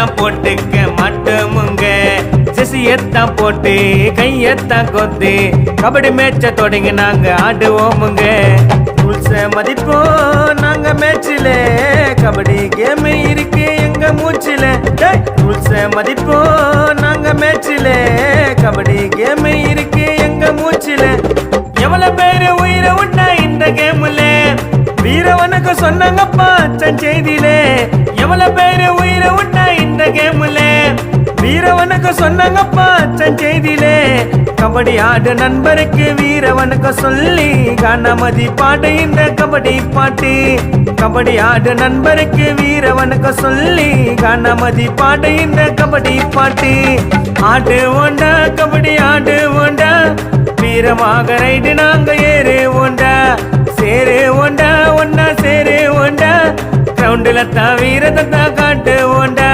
கையத்தான் போட்டுக்க மாட்டோமுங்க ஜெசியத்தான் போட்டு கையத்தான் கொத்து கபடி மேட்ச தொடங்கி நாங்க ஆடுவோமுங்க ரூல்ஸ மதிப்போம் நாங்க மேட்சில கபடி கேம் இருக்கு எங்க மூச்சில ரூல்ஸ மதிப்போம் நாங்க மேட்சில கபடி கேம் இருக்கு எங்க மூச்சில எவ்வளவு பேரு உயிரை உண்டா இந்த கேம்ல வீரவனுக்கு சொன்னாங்கப்பா அச்சன் செய்தியிலே எவ்வளவு பேரு உயிரை உண்டா இந்த கேம்ல வீரவனுக்கு சொன்னாங்கப்பா அச்சன் செய்தியிலே கபடி ஆடு நண்பருக்கு வீரவனுக்கு சொல்லி காணாமதி பாடு இந்த கபடி பாட்டு கபடி ஆடு நண்பருக்கு வீரவனுக்கு சொல்லி காணாமதி பாடு இந்த கபடி பாட்டு ஆடு ஓண்டா கபடி ஆடு ஓண்டா வீரமாக ரைடு நாங்க ஏறு ஓண்டா சேரு ஓண்டா ஒன்னா சேரு ஓண்டா கிரவுண்டுல தான் வீரத்தை தான் காட்டு ஓண்டா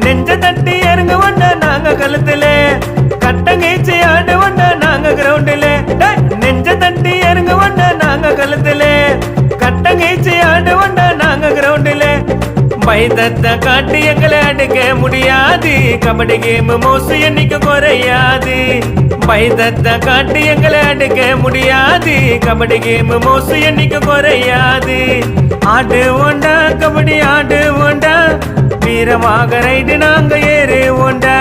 நெஞ்ச தட்டி இறங்க ஓண்டா நாங்க கழுத்துல கட்டங்கீச்சு ஆடு ஓண்டா நாங்க கிரவுண்டுல நெஞ்ச தட்டி இறங்க ஓண்டா நாங்க கழுத்துல கட்டங்கீச்சு ஆடு ஓண்டா நாங்க கிரவுண்டுல பயத்தை காட்டி எங்களை அடிக்க முடியாது கபடி கேம் மோசு என்னைக்கு குறையாது பயத்தை காட்டி எங்களை அடிக்க முடியாது கபடி கேம் மோசு என்னைக்கு குறையாது ஆடு ஓண்டா கபடி ஆடு ஓண்டா வீரமாக ரைடு நாங்க ஏறு ஓண்டா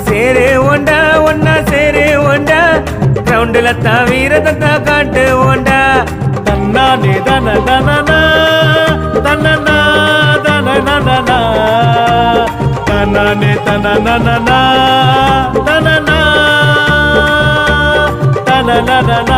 சேரு ஓண்டா ஒன்னா சேரு ஓண்டா கிரவுண்டுல தான் வீரத்தை தான் காட்டு ஓண்டா தன்னானே தன தனனா தனனா தனனா தனனே தனனா தனனா தனனா